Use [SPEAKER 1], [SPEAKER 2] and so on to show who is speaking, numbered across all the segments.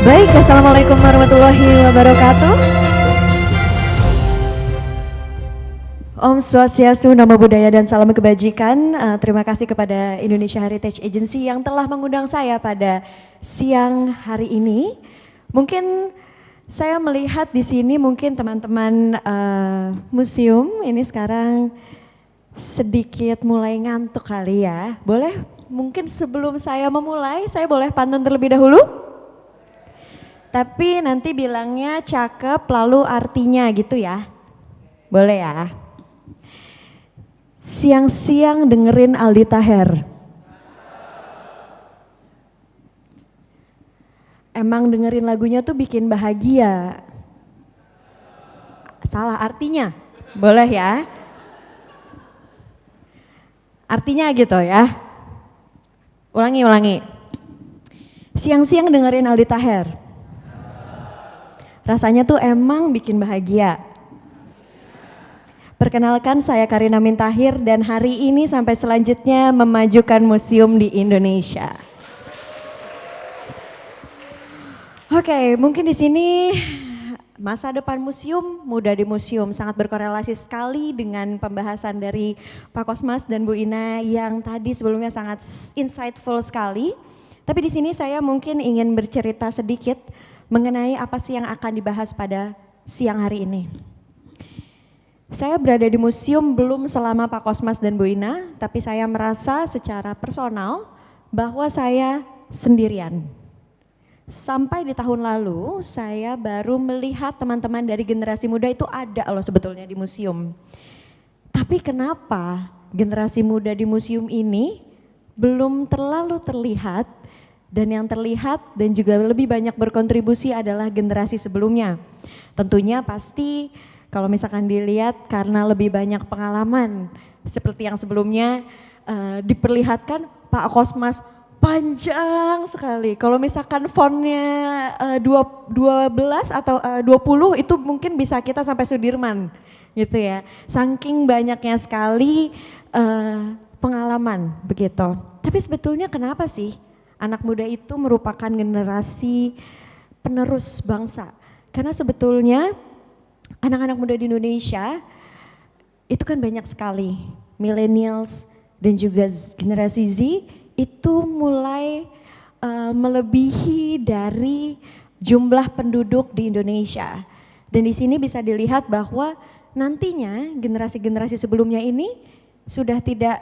[SPEAKER 1] Baik, assalamualaikum warahmatullahi wabarakatuh. Om Swastiastu, Namo Buddhaya dan salam kebajikan. Terima kasih kepada Indonesia Heritage Agency yang telah mengundang saya pada siang hari ini. Mungkin saya melihat di sini mungkin teman-teman museum ini sekarang sedikit mulai ngantuk kali ya. Boleh mungkin sebelum saya memulai, saya boleh pantun terlebih dahulu? Tapi nanti bilangnya cakep lalu artinya gitu ya. Boleh ya? Siang-siang dengerin Aldi Taher. Emang dengerin lagunya tuh bikin bahagia. Salah artinya. Boleh ya? Artinya gitu ya. Ulangi. Siang-siang dengerin Aldi Taher. Rasanya tuh emang bikin bahagia. Perkenalkan, saya Karina Mintahir dan hari ini sampai selanjutnya memajukan museum di Indonesia. Oke, mungkin di sini masa depan museum, muda di museum sangat berkorelasi sekali dengan pembahasan dari Pak Kosmas dan Bu Ina yang tadi sebelumnya sangat insightful sekali. Tapi di sini saya mungkin ingin bercerita sedikit mengenai apa sih yang akan dibahas pada siang hari ini. Saya berada di museum belum selama Pak Kosmas dan Bu Ina, tapi saya merasa secara personal bahwa saya sendirian. Sampai di tahun lalu saya baru melihat teman-teman dari generasi muda itu ada loh sebetulnya di museum. Tapi kenapa generasi muda di museum ini belum terlalu terlihat, dan yang terlihat dan juga lebih banyak berkontribusi adalah generasi sebelumnya. Tentunya pasti kalau misalkan dilihat karena lebih banyak pengalaman seperti yang sebelumnya diperlihatkan Pak Kosmas panjang sekali. Kalau misalkan fontnya 12 atau 20 itu mungkin bisa kita sampai Sudirman gitu ya. Saking banyaknya sekali pengalaman begitu. Tapi sebetulnya kenapa sih anak muda itu merupakan generasi penerus bangsa? Karena sebetulnya anak-anak muda di Indonesia itu kan banyak sekali, millennials dan juga generasi Z itu mulai melebihi dari jumlah penduduk di Indonesia. Dan di sini bisa dilihat bahwa nantinya generasi-generasi sebelumnya ini sudah tidak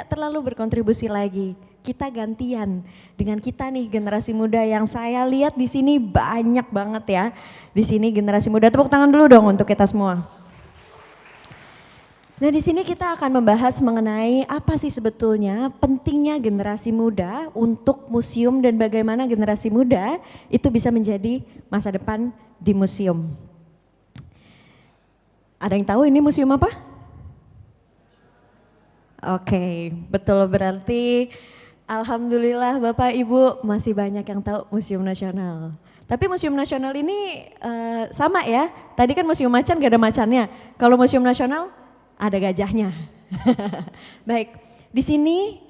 [SPEAKER 1] terlalu berkontribusi lagi. Kita gantian dengan kita nih generasi muda yang saya lihat di sini banyak banget ya. Di sini generasi muda, tepuk tangan dulu dong untuk kita semua. Nah di sini kita akan membahas mengenai apa sih sebetulnya pentingnya generasi muda untuk museum dan bagaimana generasi muda itu bisa menjadi masa depan di museum. Ada yang tahu ini museum apa? Oke, betul, berarti alhamdulillah Bapak Ibu masih banyak yang tahu Museum Nasional. Tapi Museum Nasional ini sama ya, tadi kan Museum Macan gak ada macannya. Kalau Museum Nasional ada gajahnya. Baik, di sini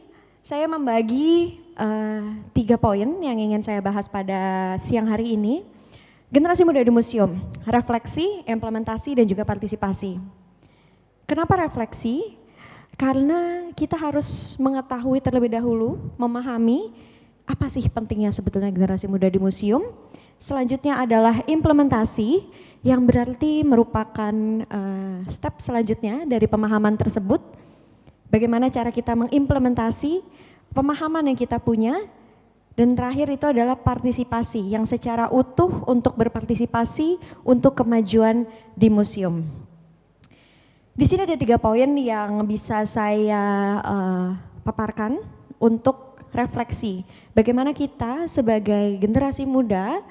[SPEAKER 1] saya membagi 3 poin yang ingin saya bahas pada siang hari ini. Generasi muda di museum, refleksi, implementasi dan juga partisipasi. Kenapa refleksi? Karena kita harus mengetahui terlebih dahulu, memahami apa sih pentingnya sebetulnya generasi muda di museum. Selanjutnya adalah implementasi yang berarti merupakan step selanjutnya dari pemahaman tersebut. Bagaimana cara kita mengimplementasi pemahaman yang kita punya. Dan terakhir itu adalah partisipasi yang secara utuh untuk berpartisipasi untuk kemajuan di museum. Di sini ada 3 poin yang bisa saya paparkan untuk refleksi. Bagaimana kita sebagai generasi muda,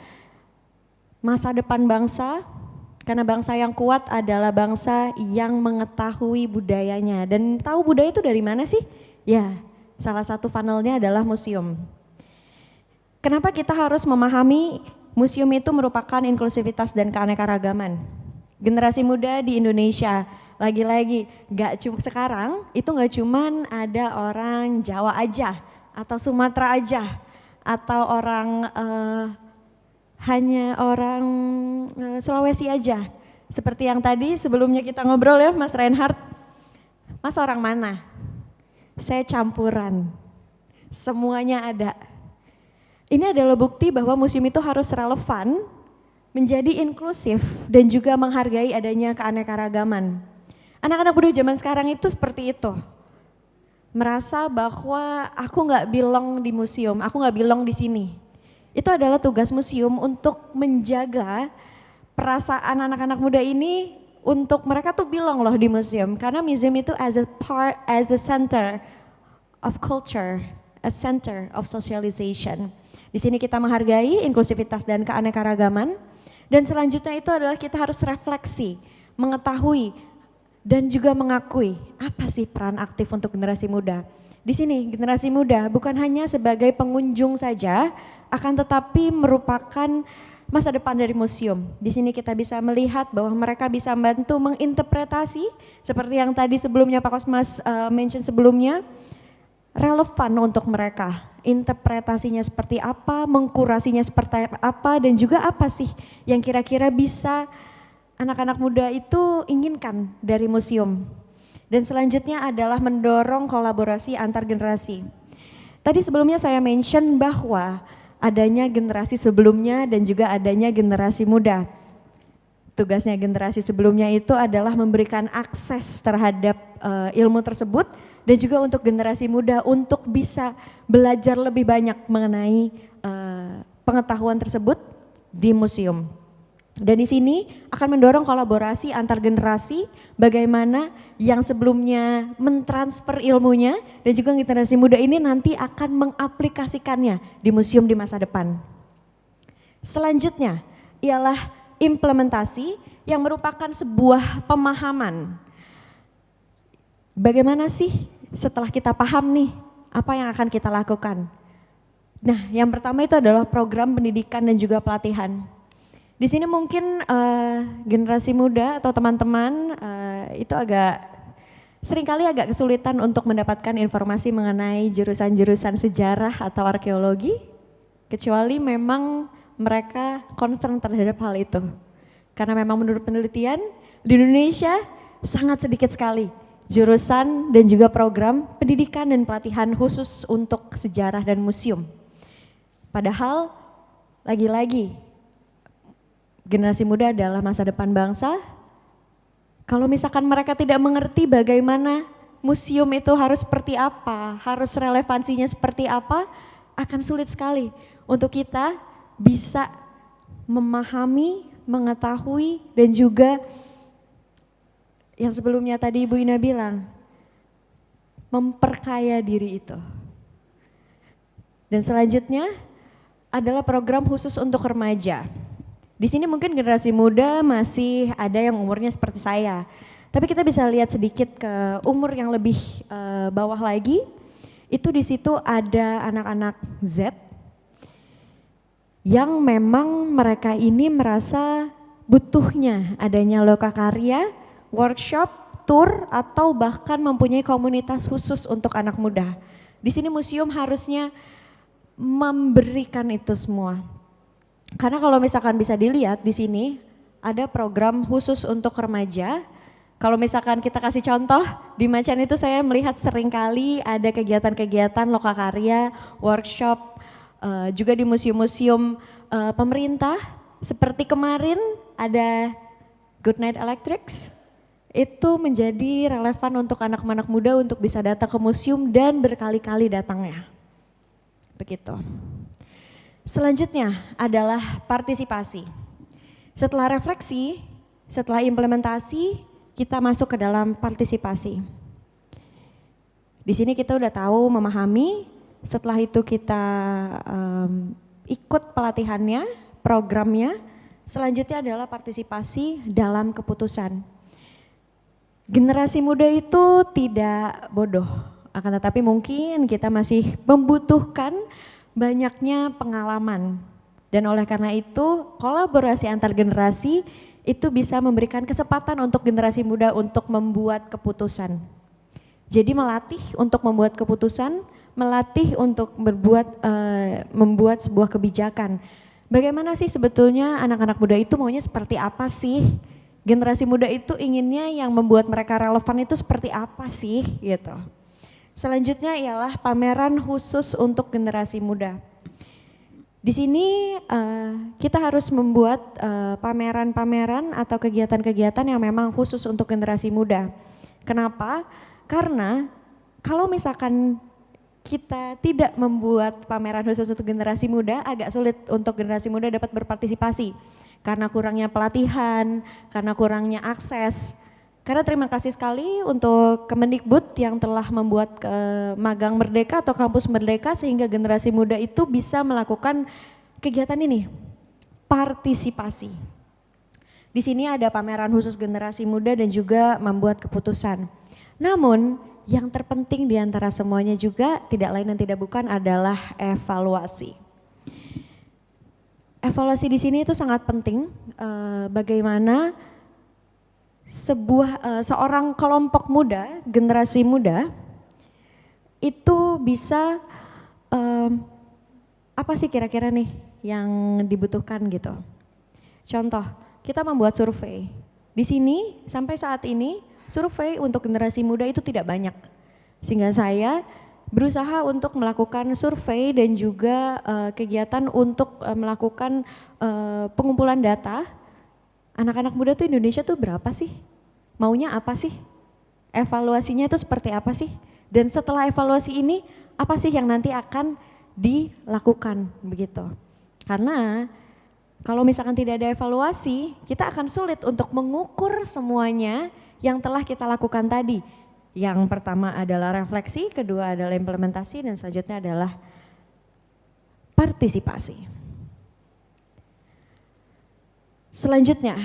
[SPEAKER 1] masa depan bangsa, karena bangsa yang kuat adalah bangsa yang mengetahui budayanya. Dan tahu budaya itu dari mana sih? Ya, salah satu funnelnya adalah museum. Kenapa kita harus memahami museum itu merupakan inklusivitas dan keanekaragaman? Generasi muda di Indonesia, lagi-lagi sekarang itu gak cuman ada orang Jawa aja atau Sumatera aja atau orang hanya orang Sulawesi aja. Seperti yang tadi sebelumnya kita ngobrol ya Mas Reinhardt. Mas orang mana? Saya campuran. Semuanya ada. Ini adalah bukti bahwa museum itu harus relevan, menjadi inklusif dan juga menghargai adanya keanekaragaman. Anak-anak muda zaman sekarang itu seperti itu. Merasa bahwa aku nggak belong di museum, aku nggak belong di sini. Itu adalah tugas museum untuk menjaga perasaan anak-anak muda ini untuk mereka tuh belong loh di museum. Karena museum itu as a center of culture, a center of socialization. Di sini kita menghargai inklusivitas dan keanekaragaman. Dan selanjutnya itu adalah kita harus refleksi, mengetahui dan juga mengakui apa sih peran aktif untuk generasi muda. Di sini generasi muda bukan hanya sebagai pengunjung saja, akan tetapi merupakan masa depan dari museum. Di sini kita bisa melihat bahwa mereka bisa membantu menginterpretasi seperti yang tadi sebelumnya Pak Kosmas mention sebelumnya, relevan untuk mereka. Interpretasinya seperti apa, mengkurasinya seperti apa, dan juga apa sih yang kira-kira bisa anak-anak muda itu inginkan dari museum. Dan selanjutnya adalah mendorong kolaborasi antar generasi. Tadi sebelumnya saya mention bahwa adanya generasi sebelumnya dan juga adanya generasi muda. Tugasnya generasi sebelumnya itu adalah memberikan akses terhadap ilmu tersebut dan juga untuk generasi muda untuk bisa belajar lebih banyak mengenai pengetahuan tersebut di museum. Dan di sini akan mendorong kolaborasi antar generasi, bagaimana yang sebelumnya mentransfer ilmunya dan juga generasi muda ini nanti akan mengaplikasikannya di museum di masa depan. Selanjutnya ialah implementasi yang merupakan sebuah pemahaman. Bagaimana sih setelah kita paham nih apa yang akan kita lakukan? Nah, yang pertama itu adalah program pendidikan dan juga pelatihan. Di sini mungkin generasi muda atau teman-teman itu seringkali agak kesulitan untuk mendapatkan informasi mengenai jurusan-jurusan sejarah atau arkeologi, kecuali memang mereka concern terhadap hal itu. Karena memang menurut penelitian di Indonesia sangat sedikit sekali jurusan dan juga program pendidikan dan pelatihan khusus untuk sejarah dan museum. Padahal lagi-lagi generasi muda adalah masa depan bangsa. Kalau misalkan mereka tidak mengerti bagaimana museum itu harus seperti apa, harus relevansinya seperti apa, akan sulit sekali untuk kita bisa memahami, mengetahui dan juga yang sebelumnya tadi Ibu Ina bilang, memperkaya diri itu. Dan selanjutnya adalah program khusus untuk remaja. Di sini mungkin generasi muda masih ada yang umurnya seperti saya. Tapi kita bisa lihat sedikit ke umur yang lebih bawah lagi. Itu di situ ada anak-anak Z yang memang mereka ini merasa butuhnya adanya lokakarya, workshop, tour atau bahkan mempunyai komunitas khusus untuk anak muda. Di sini museum harusnya memberikan itu semua. Karena kalau misalkan bisa dilihat di sini ada program khusus untuk remaja. Kalau misalkan kita kasih contoh di Macan itu saya melihat seringkali ada kegiatan-kegiatan lokakarya, workshop, juga di museum-museum pemerintah. Seperti kemarin ada Good Night Electrics. Itu menjadi relevan untuk anak-anak muda untuk bisa datang ke museum dan berkali-kali datangnya. Begitu. Selanjutnya adalah partisipasi. Setelah refleksi, setelah implementasi, kita masuk ke dalam partisipasi. Di sini kita udah tahu memahami, setelah itu kita ikut pelatihannya, programnya, selanjutnya adalah partisipasi dalam keputusan. Generasi muda itu tidak bodoh, akan tetapi mungkin kita masih membutuhkan banyaknya pengalaman. Dan oleh karena itu kolaborasi antar generasi itu bisa memberikan kesempatan untuk generasi muda untuk membuat keputusan. Jadi melatih untuk membuat keputusan, melatih untuk membuat sebuah kebijakan. bagaimana sih sebetulnya anak-anak muda itu maunya seperti apa sih? Generasi muda itu inginnya yang membuat mereka relevan itu seperti apa sih gitu. Selanjutnya ialah pameran khusus untuk generasi muda. Di sini kita harus membuat pameran-pameran atau kegiatan-kegiatan yang memang khusus untuk generasi muda. Kenapa? Karena kalau misalkan kita tidak membuat pameran khusus untuk generasi muda, agak sulit untuk generasi muda dapat berpartisipasi. Karena kurangnya pelatihan, karena kurangnya akses. Karena terima kasih sekali untuk Kemendikbud yang telah membuat magang merdeka atau kampus merdeka sehingga generasi muda itu bisa melakukan kegiatan ini, partisipasi. Di sini ada pameran khusus generasi muda dan juga membuat keputusan. Namun yang terpenting di antara semuanya juga tidak lain dan tidak bukan adalah evaluasi. Evaluasi di sini itu sangat penting, bagaimana seorang kelompok muda, generasi muda itu bisa apa sih kira-kira nih yang dibutuhkan gitu. Contoh, kita membuat survei. Di sini sampai saat ini survei untuk generasi muda itu tidak banyak. Sehingga saya berusaha untuk melakukan survei dan juga kegiatan untuk melakukan pengumpulan data. Anak-anak muda tuh Indonesia tuh berapa sih? Maunya apa sih? Evaluasinya itu seperti apa sih? Dan setelah evaluasi ini apa sih yang nanti akan dilakukan begitu? Karena kalau misalkan tidak ada evaluasi, kita akan sulit untuk mengukur semuanya yang telah kita lakukan tadi. Yang pertama adalah refleksi, kedua adalah implementasi, dan selanjutnya adalah partisipasi. Selanjutnya,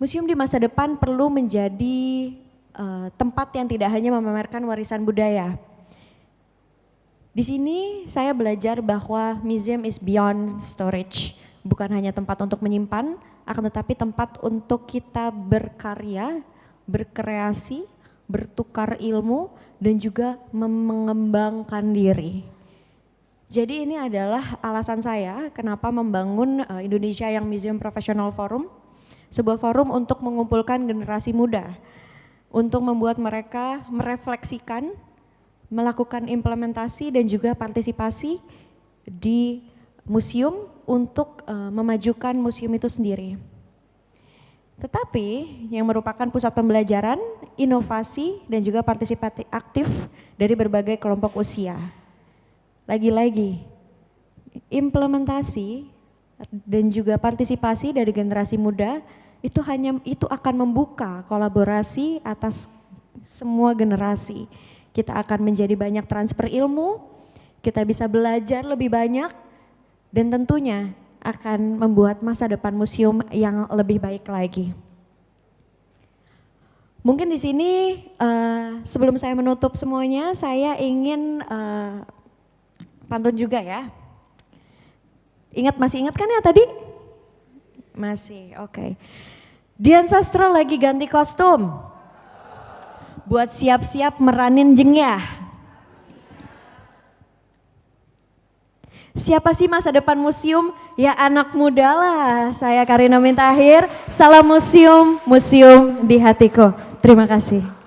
[SPEAKER 1] museum di masa depan perlu menjadi tempat yang tidak hanya memamerkan warisan budaya. Di sini saya belajar bahwa museum is beyond storage, bukan hanya tempat untuk menyimpan, akan tetapi tempat untuk kita berkarya, berkreasi, bertukar ilmu, dan juga mengembangkan diri. Jadi ini adalah alasan saya kenapa membangun Indonesia Young Museum Professional Forum, sebuah forum untuk mengumpulkan generasi muda, untuk membuat mereka merefleksikan, melakukan implementasi dan juga partisipasi di museum untuk memajukan museum itu sendiri. Tetapi yang merupakan pusat pembelajaran, inovasi dan juga partisipasi aktif dari berbagai kelompok usia. Lagi-lagi implementasi dan juga partisipasi dari generasi muda itu akan membuka kolaborasi atas semua generasi. Kita akan menjadi banyak transfer ilmu, kita bisa belajar lebih banyak, dan tentunya akan membuat masa depan museum yang lebih baik lagi. Mungkin di sini sebelum saya menutup semuanya, saya ingin pantun juga ya. Masih ingat kan ya tadi? Masih, oke. Dian Sastro lagi ganti kostum. Buat siap-siap meranin jengyah. Siapa sih masa depan museum? Ya anak muda lah. Saya Karina Mintahir, salam museum, museum di hatiku. Terima kasih.